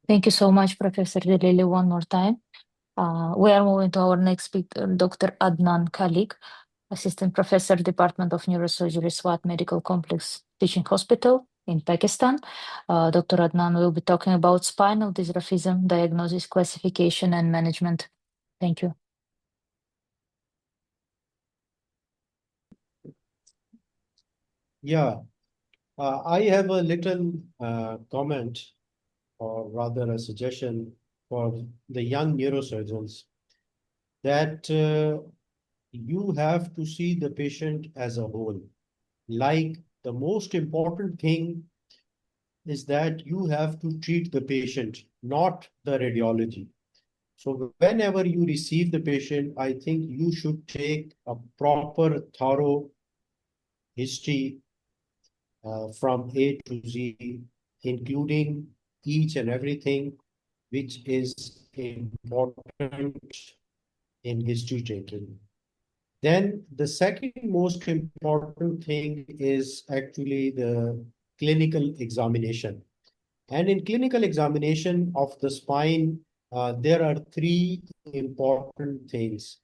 Thank you so much, Professor Delili, one more time. We are moving to our next speaker, Dr. Adnan Khaliq, Assistant Professor, Department of Neurosurgery, SWAT Medical Complex Teaching Hospital in Pakistan. Dr. Adnan will be talking about spinal dysraphism, diagnosis, classification, and management. Thank you. Yeah, I have a little comment, or rather a suggestion for the young neurosurgeons, that you have to see the patient as a whole. Like, the most important thing is that you have to treat the patient, not the radiology. So whenever you receive the patient, I think you should take a proper, thorough history from A to Z, including each and everything which is important in history taking. Then the second most important thing is actually the clinical examination. And in clinical examination of the spine, there are three important things.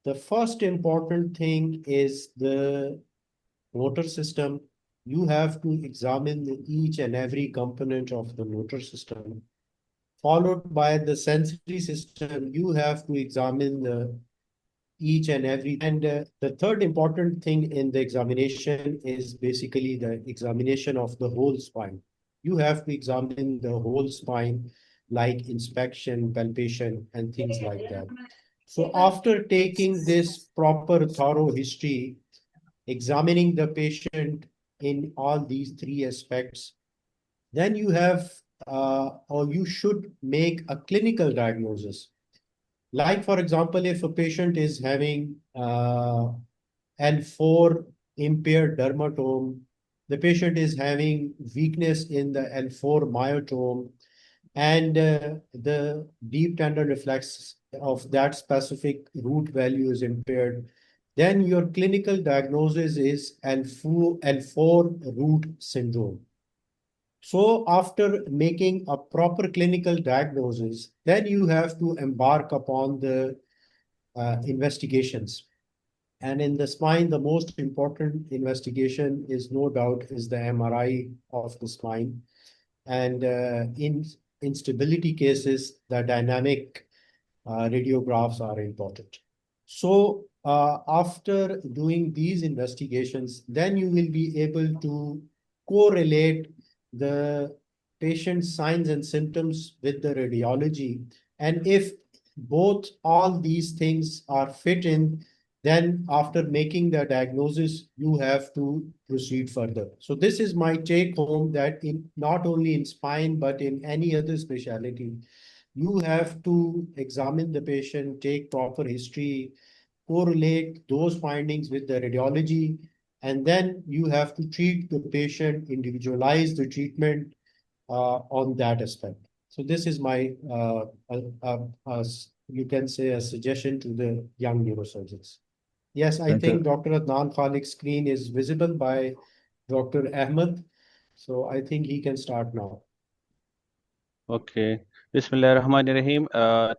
The first important thing is the motor system. You have to examine each and every component of the motor system, followed by the sensory system. You have to examine each and every. And the third important thing in the examination is basically the examination of the whole spine. You have to examine the whole spine, like inspection, palpation, and things like that. So after taking this proper thorough history, examining the patient in all these three aspects, then you have or you should make a clinical diagnosis. Like, for example, if a patient is having L4 impaired dermatome, the patient is having weakness in the L4 myotome, and the deep tendon reflex of that specific root value is impaired, then your clinical diagnosis is L4 root syndrome. So after making a proper clinical diagnosis, then you have to embark upon the investigations. And in the spine, the most important investigation is no doubt is the MRI of the spine. And in instability cases, the dynamic radiographs are important. So after doing these investigations, then you will be able to correlate the patient's signs and symptoms with the radiology. And if both all these things are fit in, then after making the diagnosis, you have to proceed further. So this is my take home, that in not only in spine, but in any other specialty, you have to examine the patient, take proper history, correlate those findings with the radiology, and then you have to treat the patient, individualize the treatment on that aspect. So this is my, you can say, a suggestion to the young neurosurgeons. Yes, I think Dr. Adnan Khaliq's screen is visible by Dr. Ahmed. So I think he can start now. Okay. Bismillahirrahmanirrahim.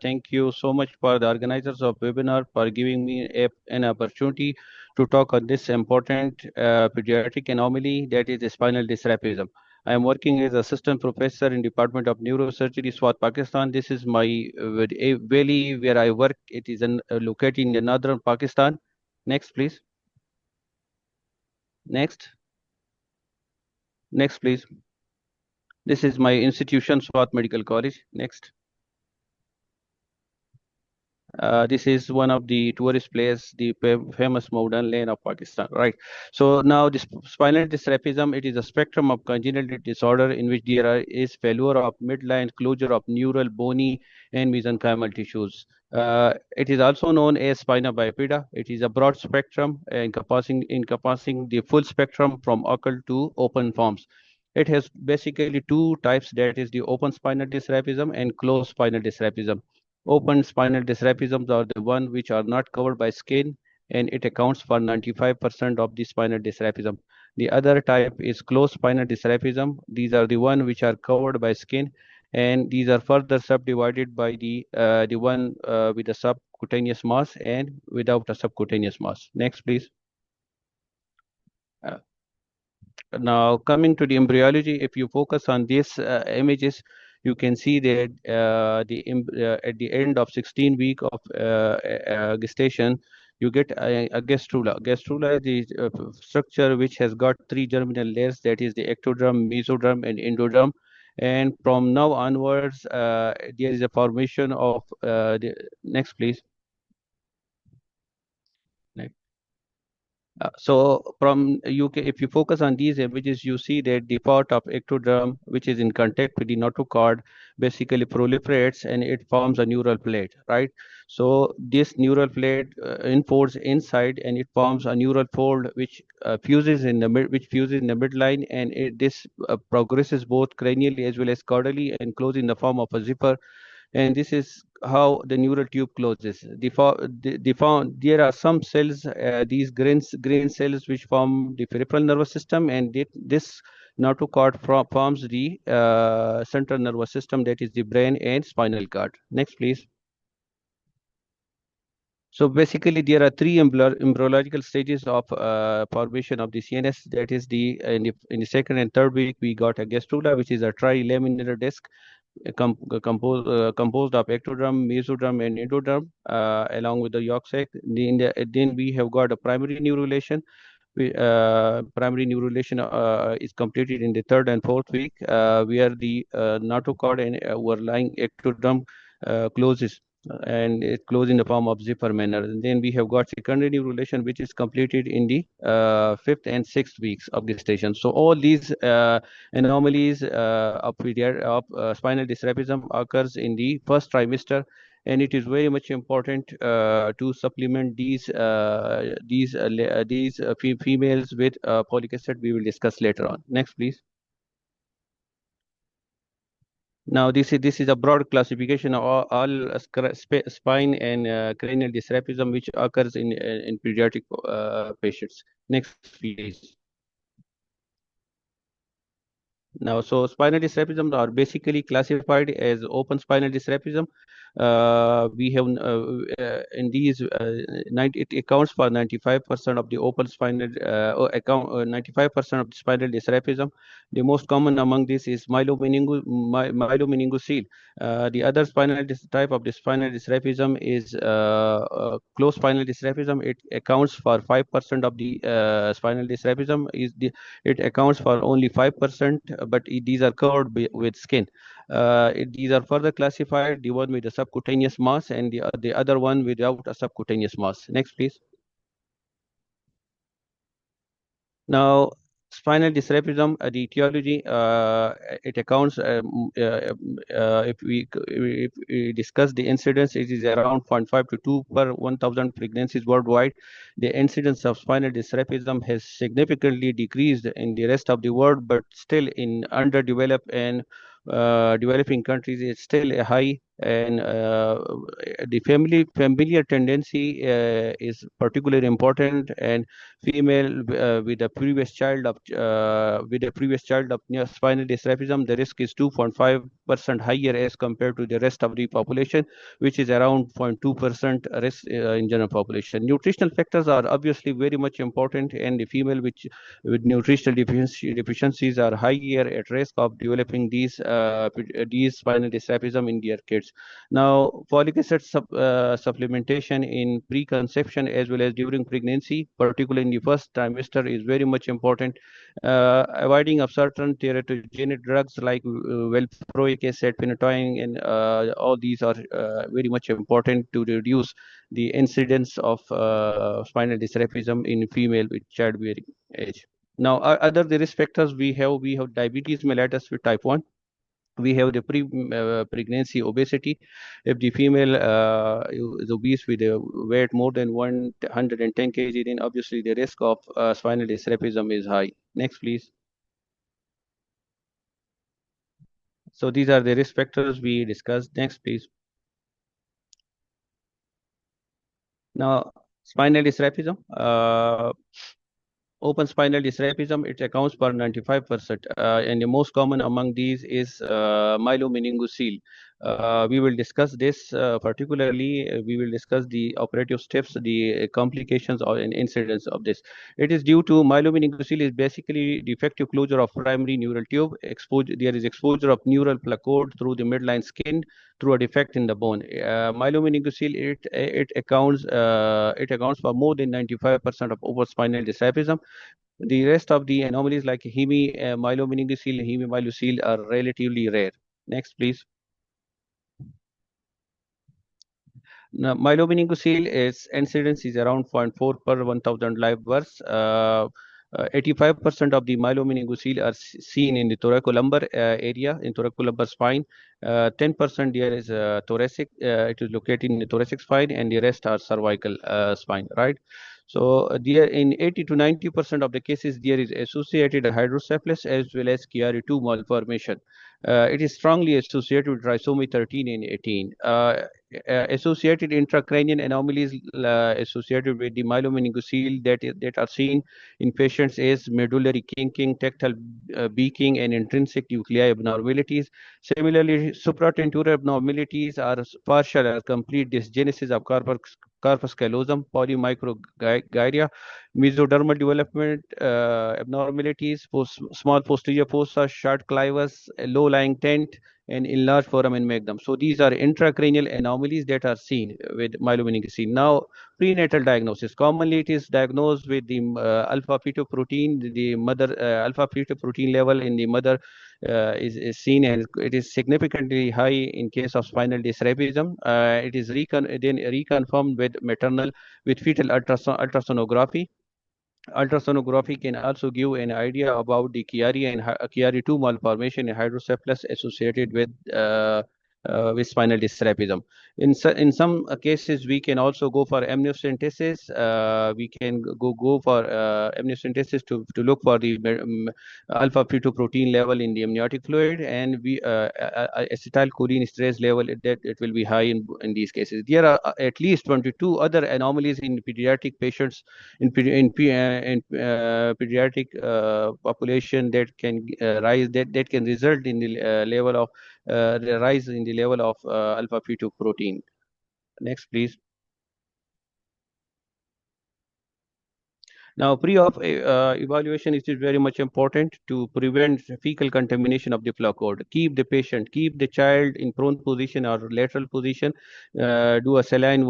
Thank you so much for the organizers of webinar for giving me an opportunity to talk on this important pediatric anomaly, that is spinal dysraphism. I am working as assistant professor in Department of Neurosurgery, SWAT, Pakistan. This is my valley where I work. It is located in the northern Pakistan. Next, please. Next. Next, please. This is my institution, SWAT Medical College. Next. This is one of the tourist places, the famous modern lane of Pakistan, right? So now this spinal dysraphism, it is a spectrum of congenital disorder in which there is failure of midline closure of neural, bony, and mesenchymal tissues. It is also known as spina bifida. It is a broad spectrum encompassing the full spectrum from occult to open forms. It has basically two types, that is the open spinal dysraphism and closed spinal dysraphism. Open spinal dysraphisms are the one which are not covered by skin, and it accounts for 95% of the spinal dysraphism. The other type is closed spinal dysraphism. These are the one which are covered by skin, and these are further subdivided by the one with a subcutaneous mass and without a subcutaneous mass. Next, please. Uh, Now, coming to the embryology, if you focus on these images, you can see that at the end of 16 week of gestation, you get a gastrula. Gastrula is the structure which has got three germinal layers, that is the ectoderm, mesoderm, and endoderm. And from now onwards, there is a formation of the next, please. So from if you focus on these images, you see that the part of ectoderm, which is in contact with the notochord, basically proliferates and it forms a neural plate, right? So this neural plate enfolds inside and it forms a neural fold which fuses in the midline, and this progresses both cranially as well as caudally and closes in the form of a zipper, and this is how the neural tube closes. There are some cells, these green cells, which form the peripheral nervous system, and this notochord forms the central nervous system, that is the brain and spinal cord. Next, please. So basically, there are three embryological stages of formation of the CNS. That is in the second and third week, we got a gastrula, which is a trilaminar disc composed of ectoderm, mesoderm, and endoderm, along with the yolk sac. Then we have got a primary neurulation. Primary neurulation is completed in the third and fourth week, where the notochord and overlying ectoderm closes, and it closes in the form of zipper manner. And then we have got secondary neurulation, which is completed in the fifth and sixth weeks of gestation. So all these anomalies of spinal dysraphism occurs in the first trimester, and it is very much important to supplement these females with folic acid. We will discuss later on. Next, please. Now, this is a broad classification of all spine and cranial dysraphism which occurs in pediatric patients. Next, please. Now, so spinal dysraphism are basically classified as open spinal dysraphism. We have in these it accounts for 95% of the open spinal 95% of the spinal dysraphism. The most common among these is myelomeningocele. The other type of the spinal dysraphism is closed spinal dysraphism. It accounts for 5% of the spinal dysraphism. It accounts for only 5%, but these are covered with skin. These are further classified, the one with a subcutaneous mass and the other one without a subcutaneous mass. Next, please. Now, spinal dysraphism, the etiology, it accounts, if we discuss the incidence, it is around 0.5 to 2 per 1,000 pregnancies worldwide. The incidence of spinal dysraphism has significantly decreased in the rest of the world, but still in underdeveloped and developing countries, it's still a high. And the familiar tendency is particularly important, and female with a previous child of spinal dysraphism, the risk is 2.5% higher as compared to the rest of the population, which is around 0.2% risk in general population. Nutritional factors are obviously very much important, and the female with nutritional deficiencies are higher at risk of developing these spinal dysraphism in their kids. Now, folic acid supplementation in preconception as well as during pregnancy, particularly in the first trimester, is very much important. Avoiding of certain teratogenic drugs like valproic acid, phenytoin, and all these are very much important to reduce the incidence of spinal dysraphism in female with childbearing age. Now, other the risk factors we have diabetes mellitus with type 1. We have the pregnancy obesity. If the female is obese with a weight more than 110 kg, then obviously the risk of spinal dysraphism is high. Next, please. So these are the risk factors we discussed. Next, please. Now, spinal dysraphism. open spinal dysraphism, it accounts for 95%, and the most common among these is myelomeningocele. We will discuss this particularly. We will discuss the operative steps, the complications or an incidence of this. It is due to myelomeningocele is basically defective closure of primary neural tube. There is exposure of neural placoid through the midline skin through a defect in the bone. Myelomeningocele it accounts for more than 95% of open spinal dysraphism. The rest of the anomalies like myelomeningocele, hemimyelocele are relatively rare. Next, please. Now, myelomeningocele its incidence is around 0.4 per 1,000 live births. 85% of the myelomeningocele are seen in the thoracolumbar area, in thoracolumbar spine. 10% there is thoracic, it is located in the thoracic spine, and the rest are cervical spine, right? So there in 80 to 90% of the cases, there is associated hydrocephalus as well as Chiari-2 malformation. It is strongly associated with trisomy 13 and 18. Associated intracranial anomalies associated with the myelomeningocele that are seen in patients is medullary kinking, tactile beaking, and intrinsic nuclei abnormalities. Similarly, supratentorial abnormalities are partial or complete dysgenesis of corpus callosum, polymicrogyria, mesodermal development abnormalities, small posterior fossa, short clivus, low-lying tent, and enlarged foramen magnum. So these are intracranial anomalies that are seen with myelomeningocele. Now, prenatal diagnosis. Commonly, it is diagnosed with the alpha-fetoprotein. The mother alpha-fetoprotein level in the mother is seen, and it is significantly high in case of spinal dysraphism. It is then reconfirmed with fetal ultrasonography. Ultrasonography can also give an idea about the Chiari-2 malformation and hydrocephalus associated with spinal dysraphism. In some cases, we can also go for amniocentesis. We can go for amniocentesis to look for the alpha-fetoprotein level in the amniotic fluid, and acetylcholine esterase level that it will be high in these cases. There are at least 22 other anomalies in pediatric patients in pediatric population that can rise that can result in the level of the rise in the level of alpha-fetoprotein. Next, please. Now, pre-op evaluation is very much important to prevent fecal contamination of the placoid. Keep the child in prone position or lateral position. Do a saline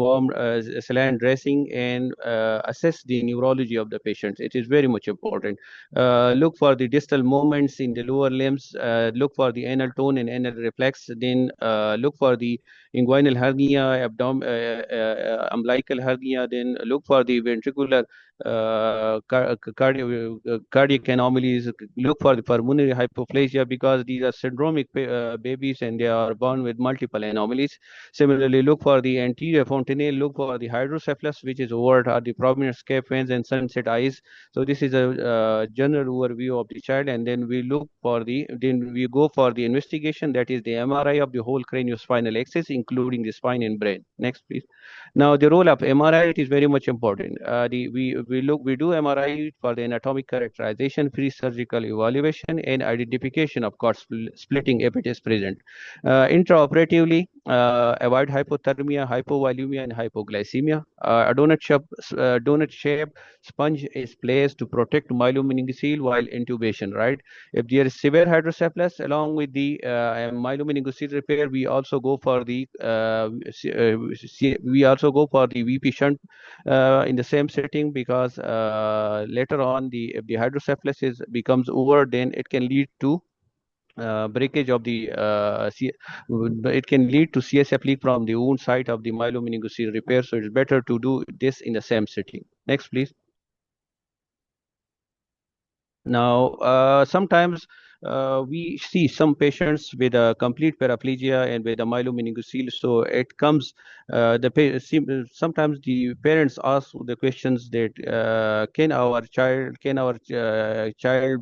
dressing, and assess the neurology of the patient. It is very much important. Look for the distal movements in the lower limbs. Look for the anal tone and anal reflex. Then look for the inguinal hernia, umbilical hernia. Then look for the ventricular cardiac anomalies. Look for the pulmonary hypoplasia, because these are syndromic babies and they are born with multiple anomalies. Similarly, look for the anterior fontanelle. Look for the hydrocephalus, which is overt, or the prominent scap veins and sunset eyes. So this is a general overview of the child, and then we go for the investigation, that is the MRI of the whole craniospinal axis, including the spine and brain. Next, please. Now, the role of MRI, it is very much important. We do MRI for the anatomic characterization, pre-surgical evaluation, and identification of cord splitting if it is present. Intraoperatively, avoid hypothermia, hypovolemia, and hypoglycemia. A donut shape sponge is placed to protect myelomeningocele while intubation, right? If there is severe hydrocephalus, along with the myelomeningocele repair, we also go for the VP shunt in the same setting, because later on, if the hydrocephalus becomes over, then it can lead to breakage of the it can lead to CSF leak from the wound site of the myelomeningocele repair. So it's better to do this in the same setting. Next, please. Now, sometimes we see some patients with a complete paraplegia and with a myelomeningocele. So it comes, sometimes the parents ask the questions that can our child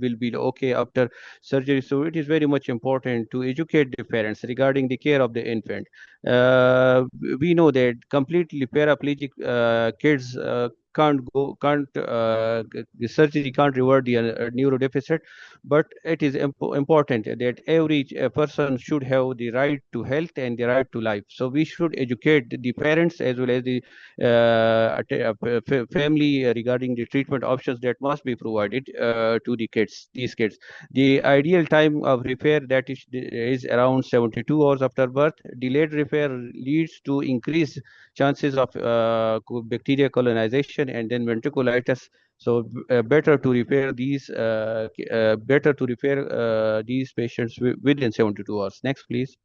will be okay after surgery. So it is very much important to educate the parents regarding the care of the infant. We know that completely paraplegic kids the surgery can't revert the neuro deficit, but it is important that every person should have the right to health and the right to life. So we should educate the parents as well as the family regarding the treatment options that must be provided to these kids. The ideal time of repair is around 72 hours after birth. Delayed repair leads to increased chances of bacteria colonization and then ventriculitis. So better to repair these patients within 72 hours. Next, please.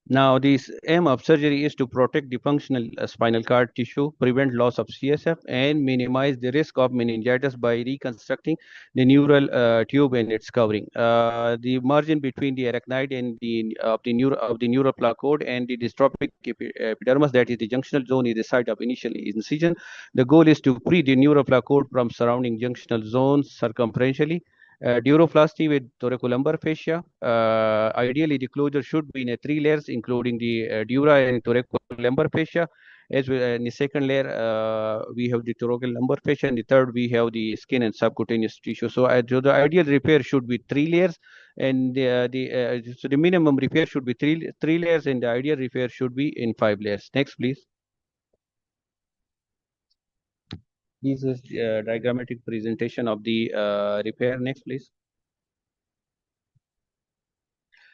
Now, the aim of surgery is to protect the functional spinal cord tissue, prevent loss of CSF, and minimize the risk of meningitis by reconstructing the neural tube and its covering. The margin between the arachnoid and the neural placode and the dystrophic epidermis, that is the junctional zone, is the site of initial incision. The goal is to free the neural placode from surrounding junctional zones circumferentially. Duroplasty with thoracolumbar fascia. Ideally, the closure should be in a 3 layers, including the dura and thoracolumbar fascia. As well, in the second layer, we have the thoracolumbar fascia, and the third we have the skin and subcutaneous tissue. So, so the ideal repair should be 3 layers, and so the minimum repair should be three layers, and the ideal repair should be in 5 layers. Next, please. This is diagrammatic presentation of the repair. Next, please.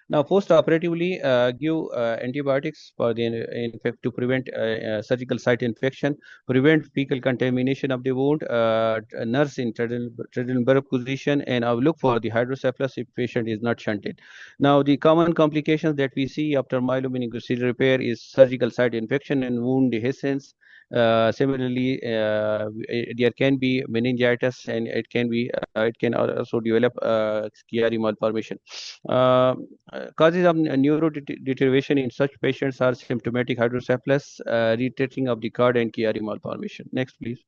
Now, post-operatively, give antibiotics for the to prevent surgical site infection, prevent fecal contamination of the wound, nurse in Trendelenburg position, and look for the hydrocephalus if patient is not shunted. Now, the common complications that we see after myelomeningocele repair is surgical site infection and wound dehiscence. Similarly, there can be meningitis, and it can also develop Chiari malformation. Causes of neuro deterioration in such patients are symptomatic hydrocephalus, retreating of the cord, and Chiari malformation. Next, please.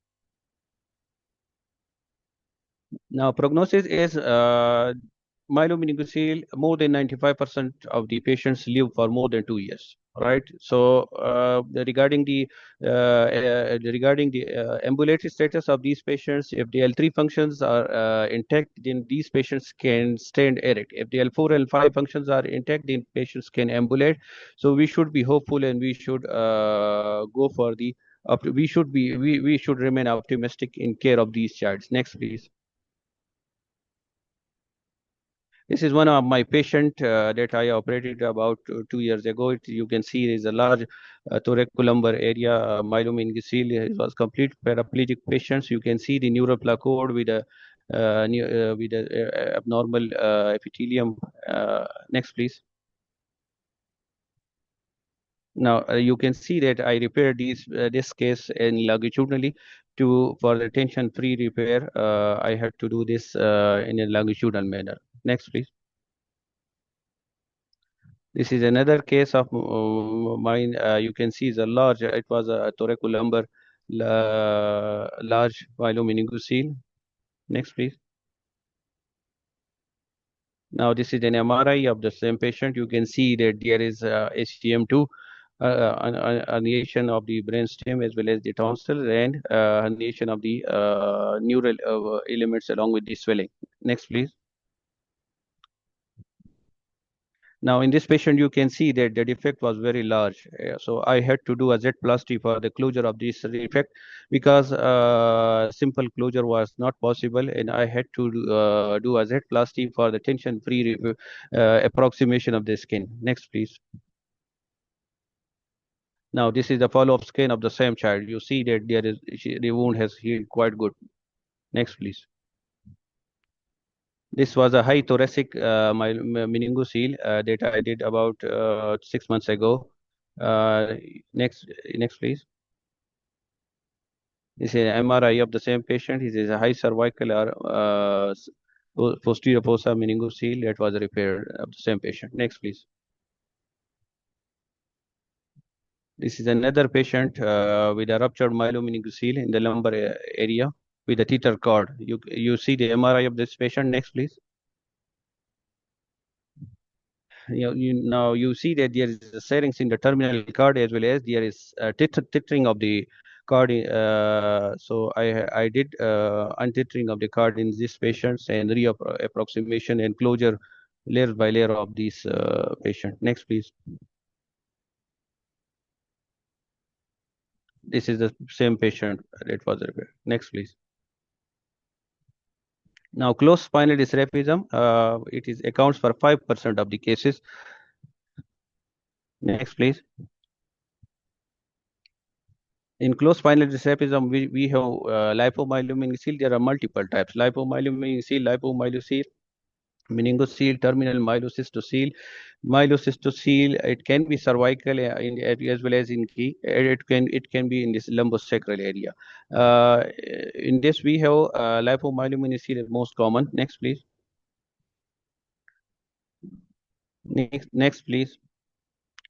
Now, prognosis is myelomeningocele. More than 95% of the patients live for more than 2 years. Right. So regarding the ambulatory status of these patients, if the L3 functions are intact, then these patients can stand erect. If the L4 and L5 functions are intact, then patients can ambulate. So we should be hopeful, and we should go for the. We should remain optimistic in care of these childs. Next, please. This is one of my patient that I operated about 2 years ago. You can see there is a large thoracolumbar area, myelomeningocele. It was complete paraplegic patients. You can see the neural placode with a abnormal epithelium. Next, please. Now you can see that I repaired this case in longitudinally for the tension-free repair. I had to do this in a longitudinal manner. Next, please. This is another case of mine. You can see the large. It was a thoracolumbar large myelomeningocele. Next, please. Now this is an MRI of the same patient. You can see that there is HTM2 herniation of the brainstem as well as the tonsil, and herniation of the neural elements along with the swelling. Next, please. Now, in this patient, you can see that the defect was very large. So I had to do a Z-plasty for the closure of this defect, because simple closure was not possible, and I had to do a Z-plasty for the tension-free approximation of the skin. Next, please. Now, this is the follow-up scan of the same child. You see that the wound has healed quite good. Next, please. This was a high thoracic meningocele that I did about 6 months ago. Next, please. This is an MRI of the same patient. This is a high cervical posterior fossa meningocele that was repaired of the same patient. Next, please. This is another patient with a ruptured myelomeningocele in the lumbar area with a teeter cord. You see the MRI of this patient. Next, please. now you see that there is a settings in the terminal cord, as well as there is tethering of the cord. So I did untethering of the cord in these patients and reapproximation and closure layer by layer of these patient. Next, please. This is the same patient that was repaired. Next, please. Now, closed spinal dysraphism, it is accounts for 5% of the cases. Next, please. In closed spinal dysraphism, we have lipomyelomycele. There are multiple types: lipomyelomycele, lipomyelocele, meningocele, terminal myelocystocele. Myelocystocele, it can be cervical as well as in key. It can be in this lumbosacral area. In this, we have lipomyelomycele is most common. Next, please. Next, please.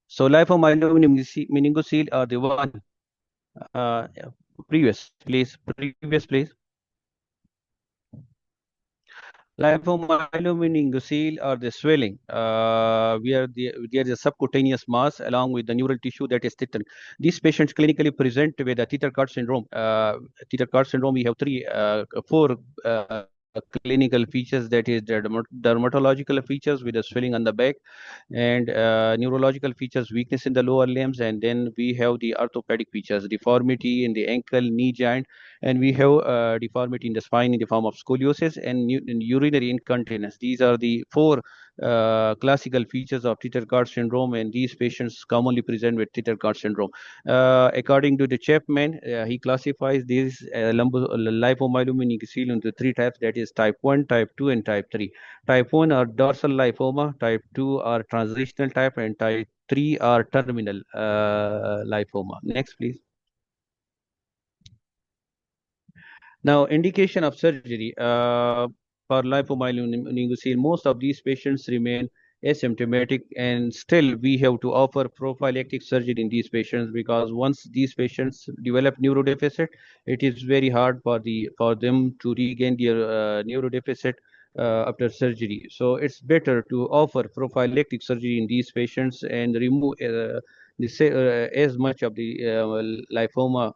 So lipomyelomycele are the one. Previous, please. Lipomyelomycele are the swelling, where there is a subcutaneous mass along with the neural tissue that is thickened. These patients clinically present with a Teeter Card syndrome. Teeter Card syndrome, we have four clinical features, that is the dermatological features with the swelling on the back, and neurological features, weakness in the lower limbs, and then we have the orthopedic features, deformity in the ankle, knee joint, and we have deformity in the spine in the form of scoliosis and urinary incontinence. These are the four classical features of Teeter Card syndrome, and these patients commonly present with Teeter Card syndrome. According to the Chapman, he classifies these lipomyelomycele into three types, that is type 1, type 2, and type 3. Type 1 are dorsal lipoma, type 2 are transitional type, and type 3 are terminal lipoma. Next, please. Now, indication of surgery for lipomyelomycele, most of these patients remain asymptomatic, and still we have to offer prophylactic surgery in these patients, because once these patients develop neurodeficit, it is very hard for them to regain their neurodeficit after surgery. So it's better to offer prophylactic surgery in these patients and remove as much of the lipoma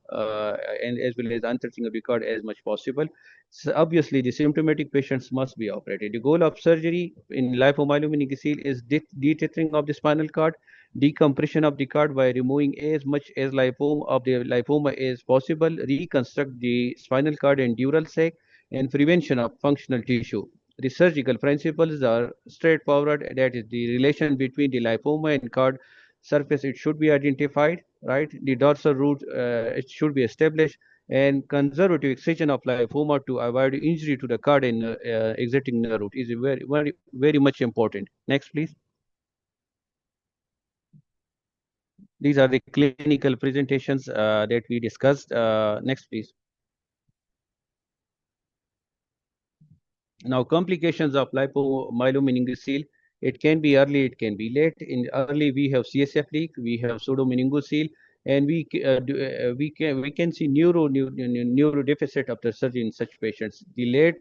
and as well as untethering of the cord as much possible. So obviously, the symptomatic patients must be operated. The goal of surgery in lipomyelomycele is detethering of the spinal cord, decompression of the cord by removing as much as lipoma as possible, reconstruct the spinal cord and dural sac, and prevention of functional tissue. The surgical principles are straightforward. That is, the relation between the lipoma and cord surface, it should be identified, right? The dorsal root, it should be established, and conservative excision of lipoma to avoid injury to the cord and exiting nerve root is very much important. Next, please. These are the clinical presentations that we discussed. Next, please. Now, complications of lipomyelomycele, it can be early, it can be late. In early, we have CSF leak, we have pseudomeningocele, and we can see neuro deficit after surgery in such patients. The late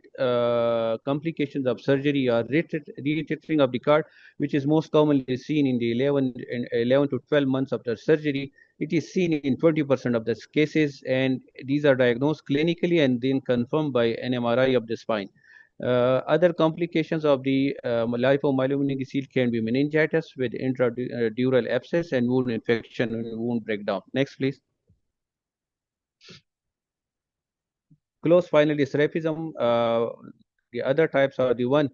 complications of surgery are retethering of the cord, which is most commonly seen in the 11 to 12 months after surgery. It is seen in 20% of the cases, and these are diagnosed clinically and then confirmed by an MRI of the spine. Other complications of the lipomyelomycele can be meningitis with intradural abscess and wound infection and wound breakdown. Next, please. Closed spinal dysraphism. The other types are the one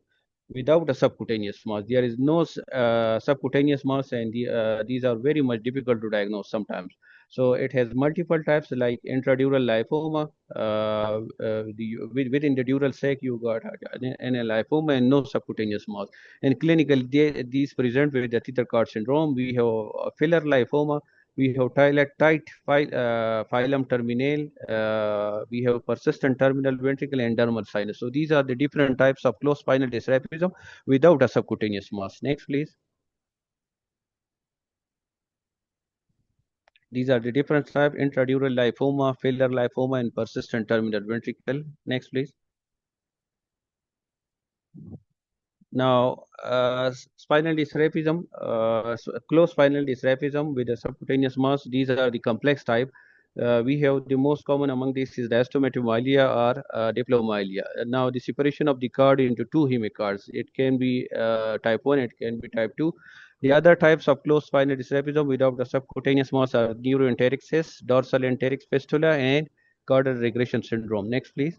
without a subcutaneous mass. There is no subcutaneous mass, and these are very much difficult to diagnose sometimes. So it has multiple types like intradural lipoma. Within the dural sac, you got an lipoma and no subcutaneous mass. And clinical, these present with the Teeter Card syndrome. We have filler lipoma. We have tight phylum terminal. We have persistent terminal ventricle and dermal sinus. So these are the different types of closed spinal dysraphism without a subcutaneous mass. Next, please. These are the different types: intradural lipoma, filler lipoma, and persistent terminal ventricle. Next, please. Now, spinal dysraphism, closed spinal dysraphism with a subcutaneous mass, these are the complex type. We have the most common among these is the diastematomyelia or diplomyelia. Now, the separation of the card into two hemicards, it can be type 1, it can be type 2. The other types of closed spinal dysraphism without the subcutaneous mass are neuroenteric cyst, dorsal enteric fistula, and caudal regression syndrome. Next, please.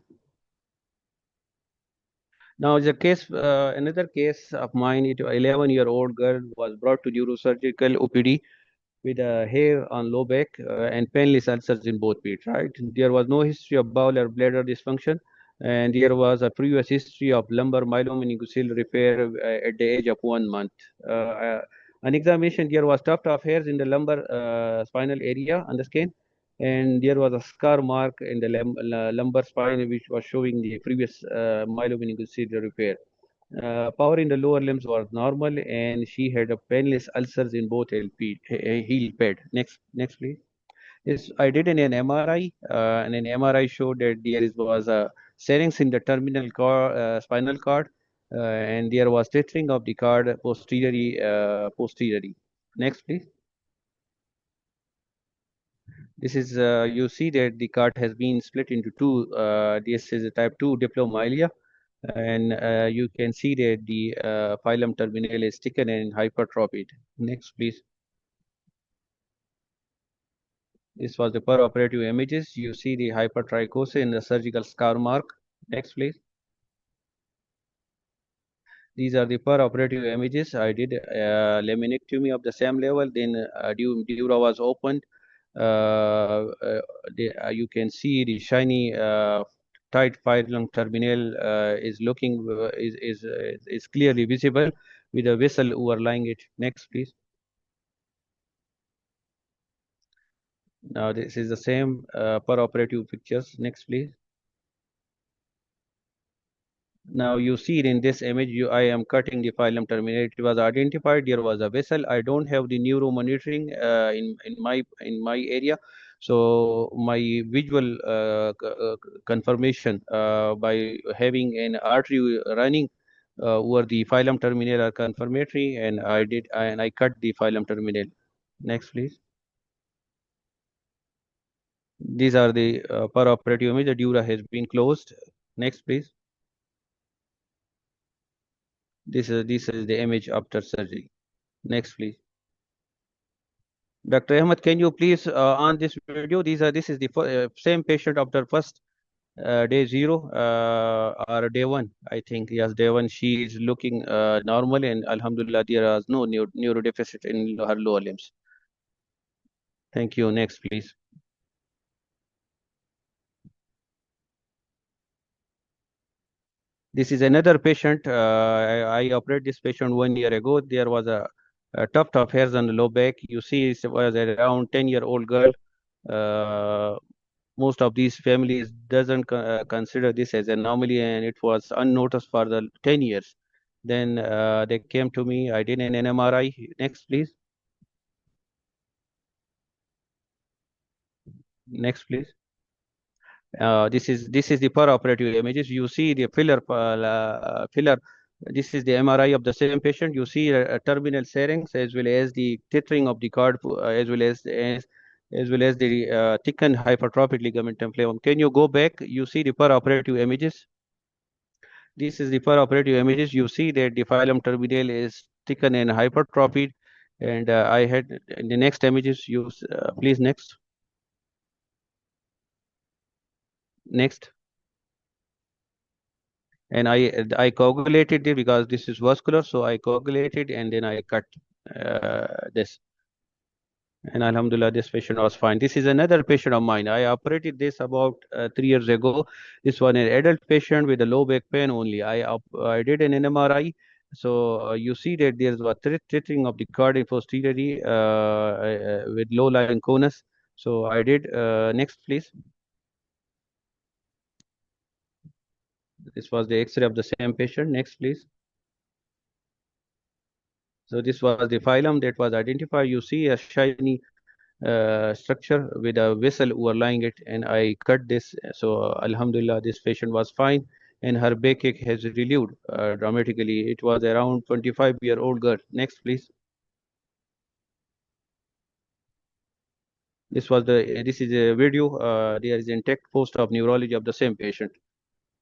Now, the case, another case of mine, it 11-year-old girl was brought to neurosurgical OPD with a hair on low back and painless ulcers in both feet, right? There was no history of bowel or bladder dysfunction, and there was a previous history of lumbar myelomeningocele repair at the age of 1 month. On examination, there was tuft of hairs in the lumbar spinal area on the skin, and there was a scar mark in the lumbar spine which was showing the previous myelomeningocele repair. Power in the lower limbs was normal, and she had a painless ulcers in both heel pad. Next, please. Yes, I did an MRI, and an MRI showed that was a serings in the terminal spinal cord, and there was tethering of the cord posteriorly. Next, please. This is you see that the cord has been split into two. This is a type 2 diplomyelia, and you can see that the phylum terminal is thickened and hypertrophied. Next, please. This was the per-operative images. You see the hypertrichosis in the surgical scar mark. Next, please. These are the per-operative images. I did laminectomy of the same level. Then dura was opened. You can see the shiny tight phylum terminal is looking is clearly visible with a vessel overlying it. Next, please. Now this is the same per-operative pictures. Next, please. Now you see in this image, I am cutting the phylum terminal. It was identified there was a vessel. I don't have the neuro monitoring in my area, so my visual confirmation by having an artery running over the phylum terminal are confirmatory, and I cut the phylum terminal. Next, please. These are the per-operative image. The dura has been closed. Next, please. This is the image after surgery. Next, please. Dr. Ahmed, can you please on this video? This is the same patient after first day 0 or day 1. I think yes, day 1. She is looking normal, and Alhamdulillah, there is no neuro deficit in her lower limbs. Thank you. Next, please. This is another patient. I operated this patient 1 year ago. There was a tuft of hairs on the low back. You see, it was around 10-year-old girl. Most of these families doesn't consider this as an anomaly, and it was unnoticed for the 10 years. Then they came to me. I did an MRI. Next, please. Next, please. This is the per-operative images. You see the filler. This is the MRI of the same patient. You see a terminal serings as well as the tethering of the cord, as well as the thickened hypertrophic ligamentum flavum. Can you go back? You see the per-operative images. This is the per-operative images. You see that the phylum terminal is thickened and hypertrophied. And I had in the next images. Please next. Next. And I coagulated it because this is vascular, so I coagulated and then I cut this. And Alhamdulillah, this patient was fine. This is another patient of mine. I operated this about 3 years ago. This was an adult patient with a low back pain only. I did an MRI. So you see that there's a tethering of the cord posteriorly with low-lying conus. So I did next, please. This was the X-ray of the same patient. Next, please. So this was the phylum that was identified. You see a shiny structure with a vessel overlying it, and I cut this. So Alhamdulillah, this patient was fine, and her backache has relieved dramatically. It was around 25-year-old girl. Next, please. This is a video. There is intact post of neurology of the same patient.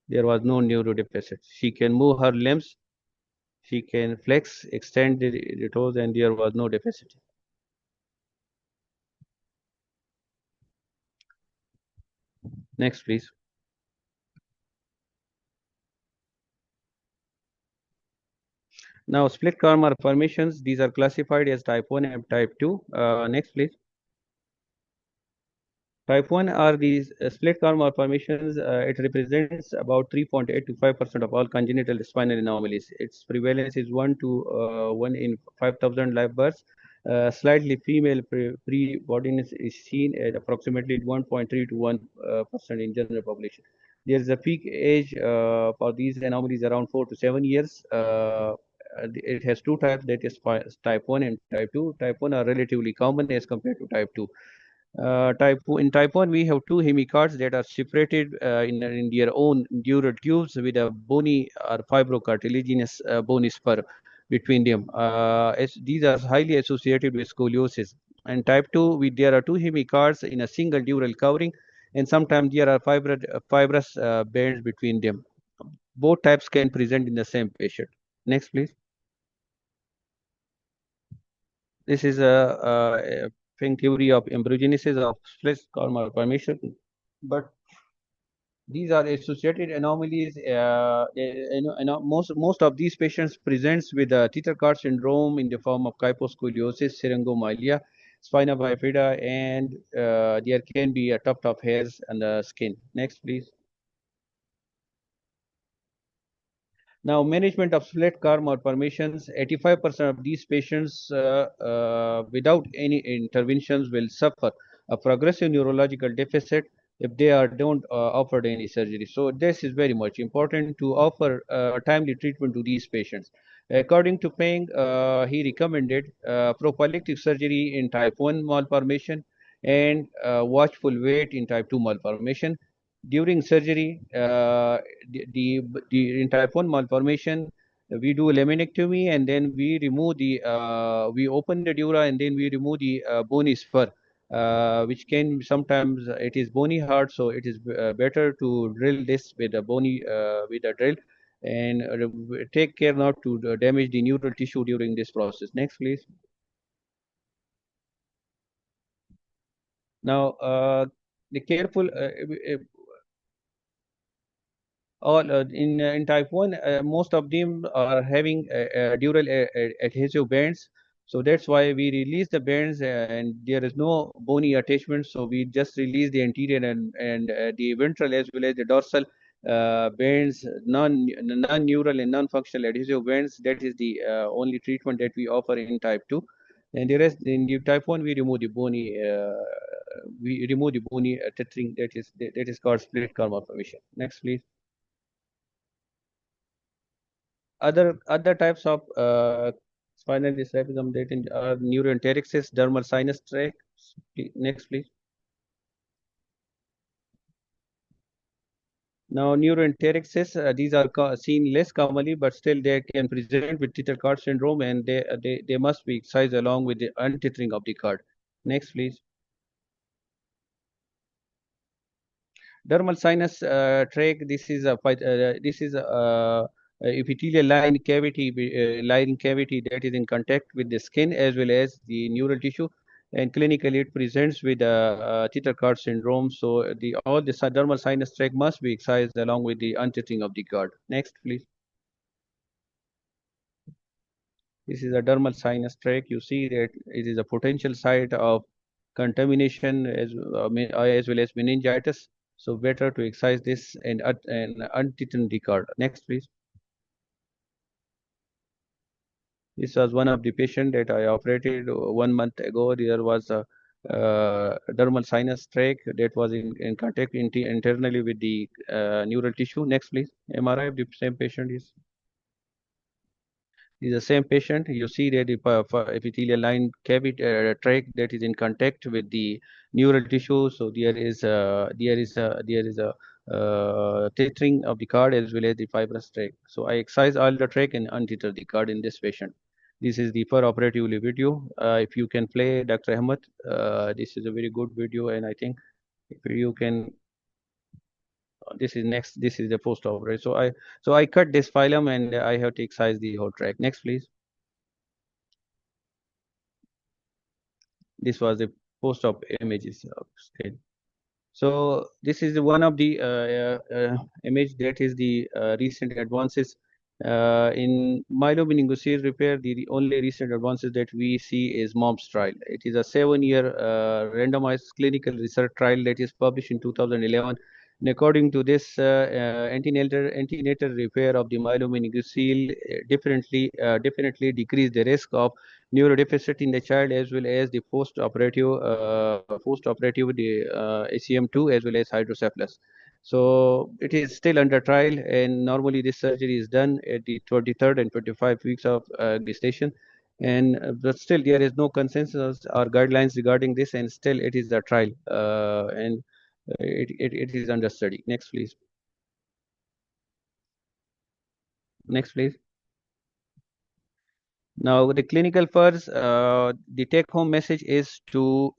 There was no neurodeficit. She can move her limbs. She can flex, extend the toes, and there was no deficit. Next, please. Now, split core malformations, these are classified as type 1 and type 2. Next, please. Type 1 are these split core malformations. It represents about 3.8 to 5% of all congenital spinal anomalies. Its prevalence is 1 to 1 in 5,000 live births. Slightly female pre-bodiness is seen at approximately 1.3 to 1% in general population. There is a peak age for these anomalies around 4 to 7 years. It has two types, that is type 1 and type 2. Type 1 are relatively common as compared to type 2. In type 1, we have two hemicards that are separated in their own neural tubes with a bony or fibrocartilaginous bony spur between them. These are highly associated with scoliosis. And type 2, there are two hemicards in a single neural covering, and sometimes there are fibrous bands between them. Both types can present in the same patient. Next, please. This is a Fink theory of embryogenesis of split core malformation, but these are associated anomalies. Most of these patients presents with teeter cord syndrome in the form of kyphoscoliosis, syringomyelia, spina bifida, and there can be a tuft of hairs on the skin. Next, please. Now, management of split core malformations, 85% of these patients without any interventions will suffer a progressive neurological deficit if they don't offered any surgery. So this is very much important to offer timely treatment to these patients. According to Peng, he recommended prophylactic surgery in type 1 malformation and watchful wait in type 2 malformation. During surgery, in type 1 malformation, we do laminectomy and then we remove we open the dura and then we remove the bony spur, which can sometimes it is bony hard, so it is better to drill this with with a drill and take care not to damage the neural tissue during this process. Next, please. Now, the careful all in type 1 most of them are having dural adhesive bands, so that's why we release the bands and there is no bony attachment, so we just release the anterior and the ventral as well as the dorsal bands, non-neural and non-functional adhesive bands. That is the only treatment that we offer in type 2, and the rest in the type 1 we remove the bony tethering, that is called split core malformation. Next, please. Other types of spinal dysraphism that are neuroenterixis, dermal sinus tract. Next, please. Now, neuroenterixis, these are seen less commonly, but still they can present with teeter cord syndrome, and they must be excised along with the untethering of the cord. Next, please. Dermal sinus tract. This is a epithelial line cavity, that is in contact with the skin as well as the neural tissue, and clinically it presents with teeter cord syndrome. So all the dermal sinus tract must be excised along with the untethering of the cord. Next, please. This is a dermal sinus tract. You see that it is a potential site of contamination as well as meningitis. So better to excise this and untighten the cord. Next, please. This was one of the patient that I operated 1 month ago. There was a dermal sinus tract that was in contact internally with the neural tissue. Next, please. MRI of the same patient is the same patient. You see that the epithelial line cavity tract that is in contact with the neural tissue. So there is a tethering of the card as well as the fibrous track. So I excise all the track and untether the card in this patient. This is the per operative video. If you can play Dr. Ahmed, this is a very good video, and I think if you can, this is next. This is the post operative. So I cut this phylum and I have to excise the whole track. Next, please. This was the post op images of state. So this is one of the image that is the recent advances in myelomeningocele repair. The only recent advances that we see is MOMS trial. It is a 7-year randomized clinical research trial that is published in 2011. And according to this, antenatal repair of the myelomeningocele definitely decrease the risk of neurodeficit in the child as well as the post-operative the ACM2 as well as hydrocephalus. So it is still under trial, and normally this surgery is done at the 23rd and 25 weeks of gestation. And but still there is no consensus or guidelines regarding this, and still it is a trial, and it is under study. Next, please. Next, please. Now, the clinical first, the take-home message is to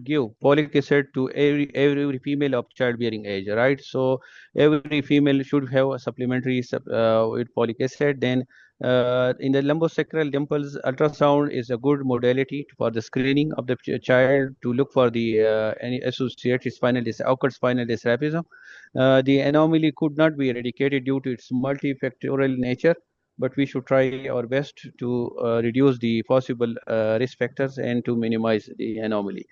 give folic acid to every female of childbearing age, right? So every female should have a supplementary with folic acid. Then in the lumbosacral dimples, ultrasound is a good modality for the screening of the child to look for the any associated occult spinal dysraphism. The anomaly could not be eradicated due to its multifactorial nature, but we should try our best to reduce the possible risk factors and to minimize the anomaly.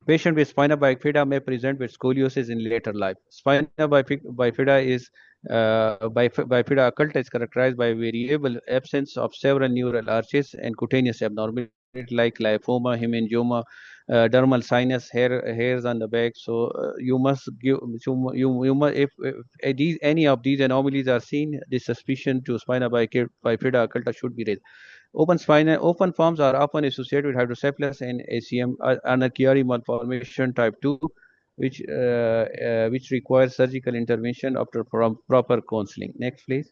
Patient with spina bifida may present with scoliosis in later life. Spina bifida is bifida occulta is characterized by variable absence of several neural arches and cutaneous abnormalities like lymphoma, hemangioma, dermal sinus, hairs on the back. So you must give you must if these any of these anomalies are seen, the suspicion to spina bifida occulta should be raised. Open forms are often associated with hydrocephalus and ACM and a Chiari malformation type 2, which requires surgical intervention after proper counseling. Next, please.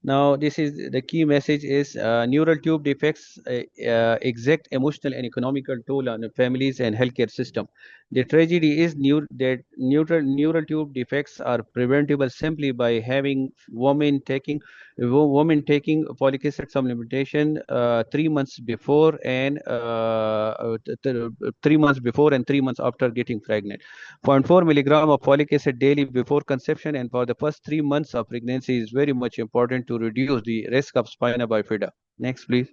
Now, this is the key message is neural tube defects exact emotional and economical toll on the families and healthcare system. The tragedy is that neural tube defects are preventable simply by having women taking folic acid supplementation 3 months before and 3 months before and 3 months after getting pregnant. 0.4 milligram of folic acid daily before conception and for the first 3 months of pregnancy is very much important to reduce the risk of spina bifida. Next, please.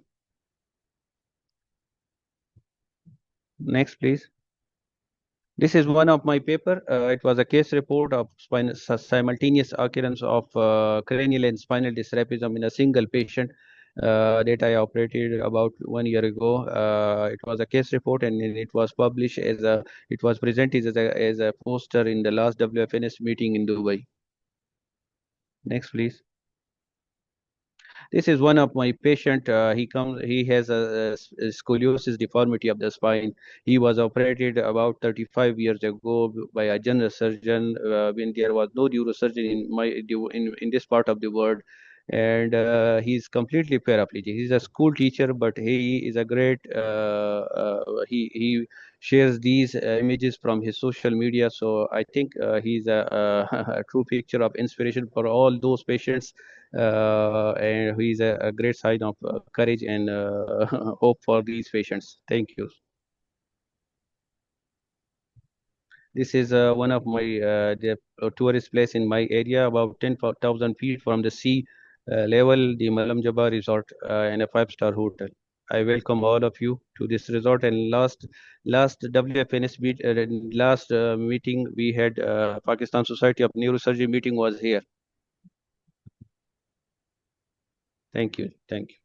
Next, please. This is one of my paper. It was a case report of simultaneous occurrence of cranial and spinal dysraphism in a single patient that I operated about 1 year ago. It was a case report, and it was published it was presented as a poster in the last WFNS meeting in Dubai. Next, please. This is one of my patient. He has a scoliosis deformity of the spine. He was operated about 35 years ago by a general surgeon when there was no neurosurgeon in this part of the world. And he's completely paraplegic. He's a school teacher, but he is a great. He shares these images from his social media. So I think he's a true picture of inspiration for all those patients, and he's a great sign of courage and hope for these patients. Thank you. This is one of my the tourist place in my area, about 10,000 feet from the sea level, the Malam Jabbar Resort, and a 5-star hotel. I welcome all of you to this resort. And last WFNS meeting we had, Pakistan Society of Neurosurgery meeting was here. Thank you. Thank you.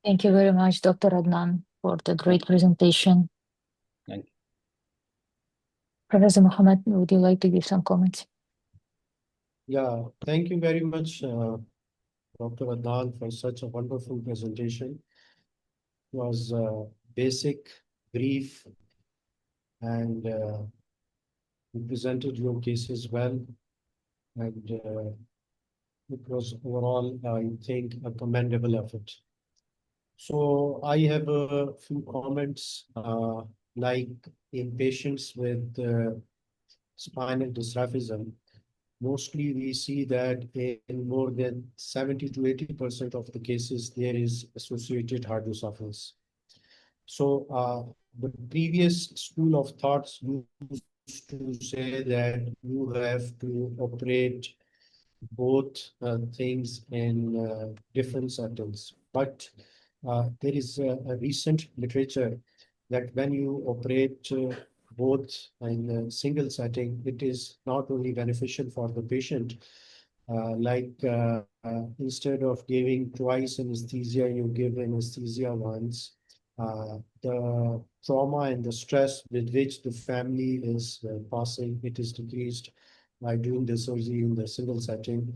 Thank you very much, Dr. Adnan, for the great presentation. Thank you. Professor Mohammed, would you like to give some comments? Yeah, thank you very much, Dr. Adnan, for such a wonderful presentation. It was basic, brief, and you presented your cases well, and it was overall, I think, a commendable effort. So I have a few comments, like in patients with spinal dysraphism. Mostly we see that in more than 70 to 80% of the cases, there is associated hydrocephalus. So the previous school of thoughts used to say that you have to operate both things in different settings. But there is a recent literature that when you operate both in a single setting, it is not only beneficial for the patient, instead of giving twice anesthesia, you give anesthesia once. The trauma and the stress with which the family is passing, it is decreased by doing the surgery in the single setting.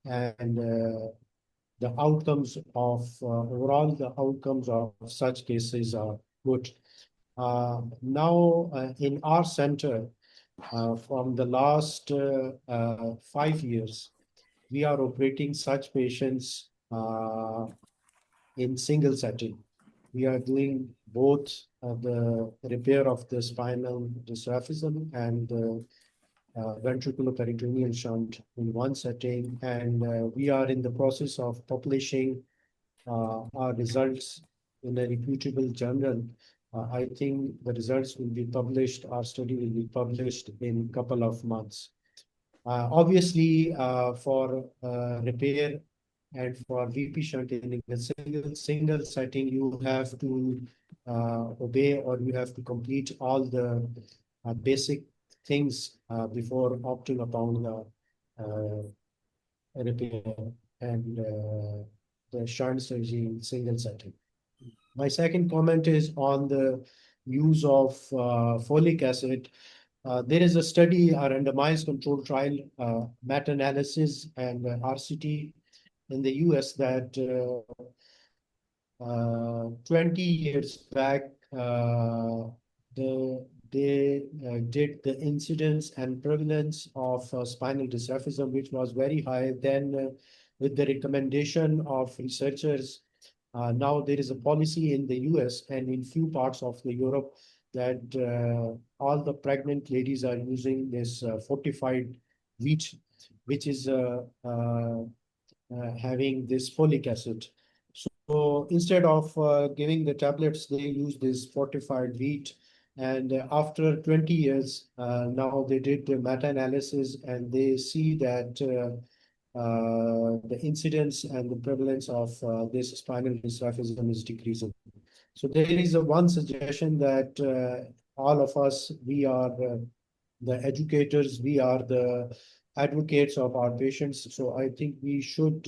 And the outcomes of overall, the outcomes of such cases are good. Now, in our center, from the last 5 years, we are operating such patients in single setting. We are doing both the repair of the spinal dysraphism and the ventriculoperitoneal shunt in one setting, and we are in the process of publishing our results in a reputable journal. I think the results will be published, our study will be published in a couple of months. Obviously, for repair and for VP shunting in a single setting, you have to obey, or you have to complete all the basic things before opting upon the repair and the shunt surgery in single setting. My second comment is on the use of folic acid. There is a study, a randomized controlled trial, meta-analysis and RCT in the US that 20 years back, they did the incidence and prevalence of spinal dysraphism, which was very high. Then with the recommendation of researchers, now there is a policy in the US and in few parts of the Europe that all the pregnant ladies are using this fortified wheat, which is having this folic acid. So instead of giving the tablets, they use this fortified wheat. And after 20 years, now they did the meta-analysis, and they see that the incidence and the prevalence of this spinal dysraphism is decreasing. So there is a one suggestion that all of us, we are the educators, we are the advocates of our patients. So I think we should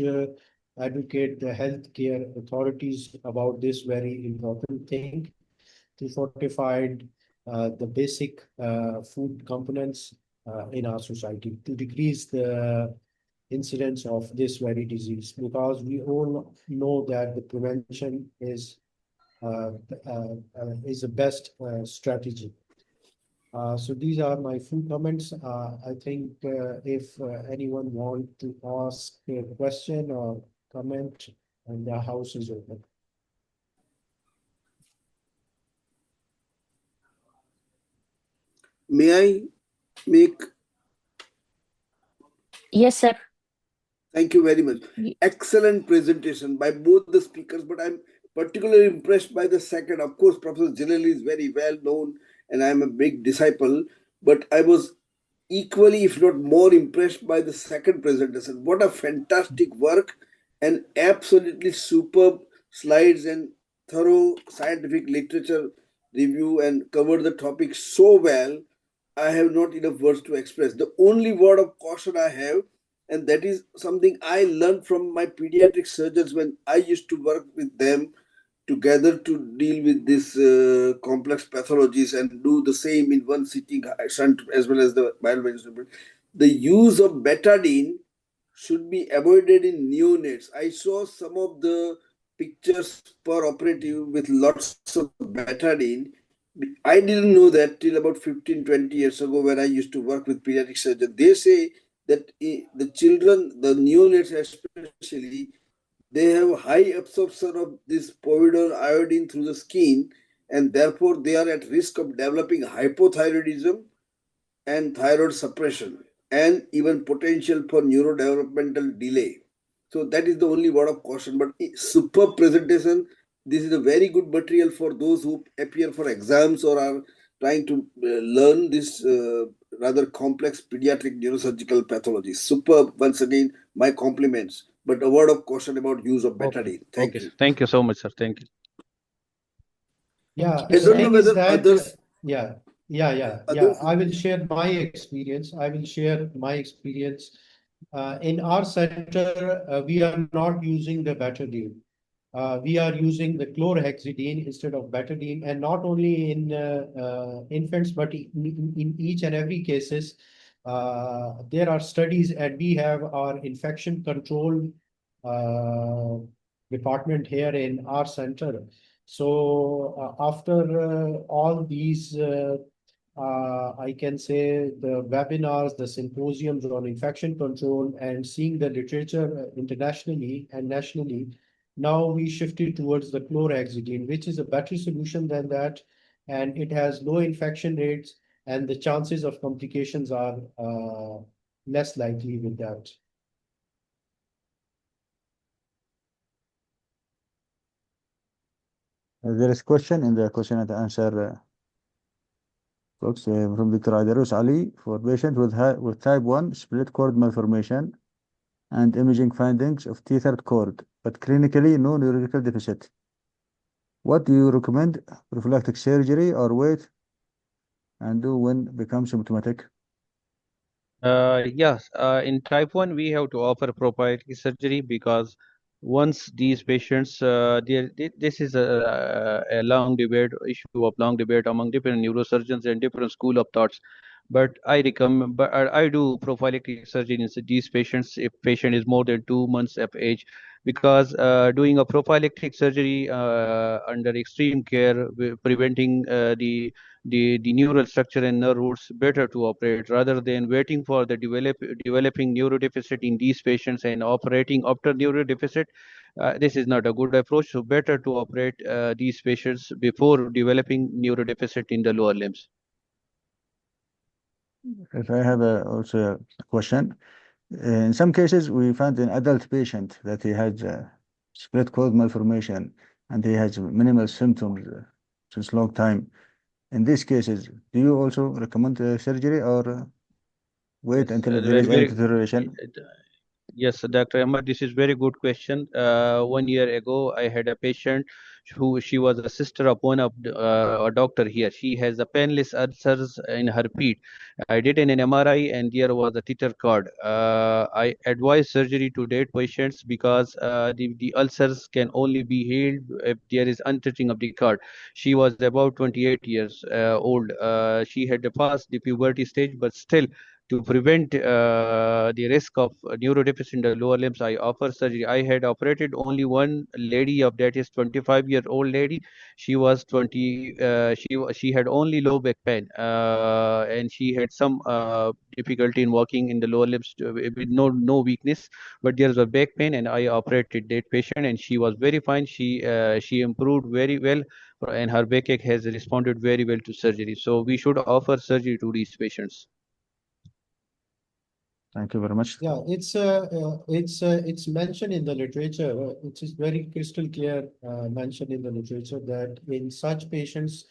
advocate the healthcare authorities about this very important thing, to fortify the basic food components in our society to decrease the incidence of this very disease, because we all know that the prevention is the best strategy. So these are my few comments. I think if anyone wants to ask a question or comment, and the house is open. May I make? Yes, sir. Thank you very much. Excellent presentation by both the speakers, but I'm particularly impressed by the second. Of course, Professor Jalali is very well known, and I'm a big disciple, but I was equally, if not more, impressed by the second presentation. What a fantastic work, and absolutely superb slides and thorough scientific literature review, and covered the topic so well. I have not enough words to express. The only word of caution I have, and that is something I learned from my pediatric surgeons when I used to work with them together to deal with these complex pathologies and do the same in one sitting, shunt as well as the biomanagement. The use of betadine should be avoided in neonates. I saw some of the pictures per operative with lots of betadine. I didn't know that till about 15, 20 years ago when I used to work with pediatric surgeons. They say that the children, the neonates especially, they have high absorption of this povidone iodine through the skin, and therefore they are at risk of developing hypothyroidism and thyroid suppression, and even potential for neurodevelopmental delay. So that is the only word of caution. But superb presentation. This is a very good material for those who appear for exams or are trying to learn this rather complex pediatric neurosurgical pathology. Superb. Once again, my compliments. But a word of caution about use of Okay. betadine. Thank Okay. you. Thank you so much, sir. Thank you. Yeah, you, I the don't sir. know thing is whether that, others yeah. others I will share my experience. I will share my experience. In our center, we are not using the betadine. We are using the chlorhexidine instead of betadine, and not only in infants, but in each and every cases. There are studies, and we have our infection control uh, department here in our center. So after all these, I can say the webinars, the symposiums on infection control, and seeing the literature internationally and nationally, now we shifted towards the chlorhexidine, which is a better solution than that, and it has low infection rates, and the chances of complications are less likely with that. There is question in the question and answer box from Dr. Aidarus Ali for patient with type 1 split cord malformation and imaging findings of tethered cord, but clinically no neurological deficit. What do you recommend? Prophylactic surgery or wait and do when becomes symptomatic? Yes, in type 1, we have to offer proprietary surgery because once these patients, this is a long debate, issue of long debate among different neurosurgeons and different school of thoughts. But I recommend, but I do prophylactic surgery in these patients if patient is more than 2 months of age, because doing a prophylactic surgery under extreme care, preventing the neural structure and nerve roots better to operate rather than waiting for the developing neurodeficit in these patients and operating after neurodeficit. This is not a good approach. So better to operate these patients before developing neurodeficit in the lower limbs. If I have also a question. In some cases, we found an adult patient that he had split cord malformation and he has minimal symptoms since long time. In these cases, do you also recommend surgery or wait Yes, until there very, is any very, deterioration? yes, Dr. Ahmad, this is very good question. 1 year ago, I had a patient who she was a sister of one of a doctor here. She has a painless ulcers in her feet. I did an MRI and there was a teeter cord. I advise surgery to that patients because the ulcers can only be healed if there is untouching of the cord. She was about 28 years old. She had passed the puberty stage, but still to prevent the risk of neurodeficit in the lower limbs, I offer surgery. I had operated only one lady of that is 25-year-old lady. She was 20. She had only low back pain, and she had some difficulty in walking in the lower limbs with no weakness, but there was a back pain, and I operated that patient, and she was very fine. She improved very well, and her backache has responded very well to surgery. So we should offer surgery to these patients. Thank you very much. Yeah, it's mentioned in the literature. It is very crystal clear mentioned in the literature that in such patients,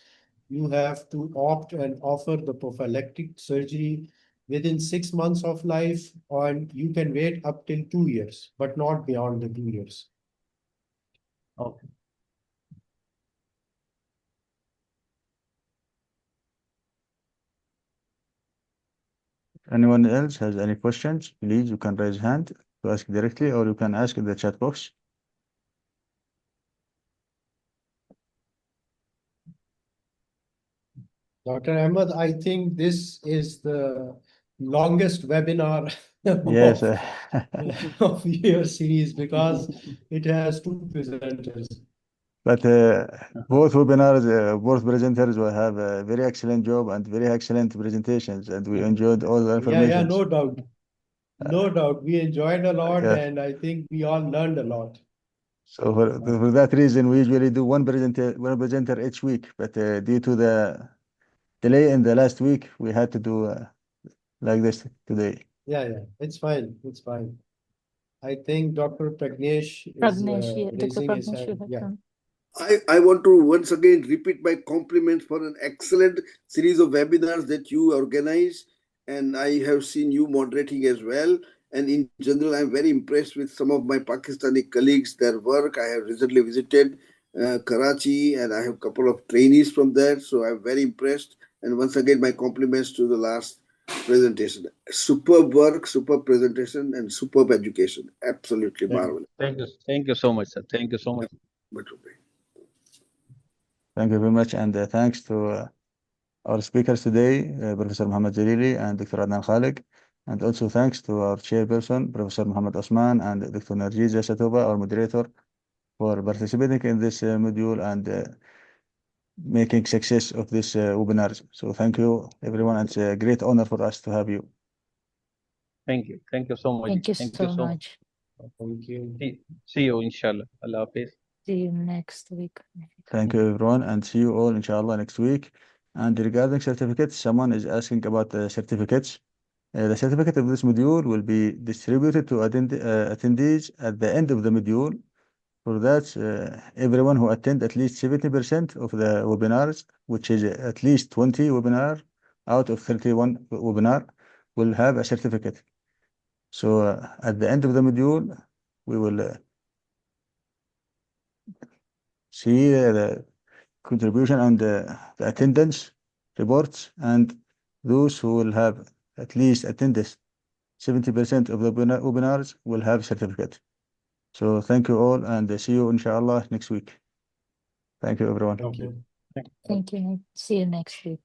you have to opt and offer the prophylactic surgery within 6 months of life, and you can wait up till 2 years, but not beyond the 2 years. Okay. Anyone else has any questions? Please, you can raise hand to ask directly, or you can ask in the chat box. Dr. Ahmed, I think this is the longest webinar Yes. of your series because it has two presenters. But both webinars, both presenters will have a very excellent job and very excellent presentations, and we enjoyed all the Yeah, information. no doubt. No doubt. We enjoyed a lot, Yeah. and I think we all learned a lot. So for that reason, we usually do one presenter each week. But due to the delay in the last week, we had to do like this today. Yeah, it's fine. It's fine. I think Dr. Pragnesh is Pragnesh, yeah, Dr. raising his Pragnesh, you hand. have Yeah. done. I want to once again repeat my compliments for an excellent series of webinars that you organize, and I have seen you moderating as well. And in general, I'm very impressed with some of my Pakistani colleagues, their work. I have recently visited Karachi, and I have a couple of trainees from there, so I'm very impressed. And once again, my compliments to the last presentation. Superb work, superb presentation, and superb education. Absolutely marvelous. Thank you so much, sir. Thank you so much. Thank you very much, and thanks to our speakers today, Professor Muhammad Jalili and Dr. Adnan Khaliq, and also thanks to our chairperson, Professor Muhammad Osman, and Dr. Narjiz Satoba, our moderator, for participating in this module and making success of this webinars. So thank you, everyone. It's a great honor for us to have you. Thank you. Thank you so much. Thank you so much. Thank you. See you, inshallah. Allah Hafiz. See you next week. Thank you, everyone, and see you all, inshallah, next week. And regarding certificates, someone is asking about the certificates. The certificate of this module will be distributed to attendees at the end of the module. For that, everyone who attend at least 70% of the webinars, which is at least 20 webinar out of 31 webinar, will have a certificate. So at the end of the module, we will see the contribution and the attendance reports, and those who will have at least attended 70% of the webinars will have certificate. So thank you all, and see you inshallah next week. Thank you, everyone. Thank you. Thank you. See you next week.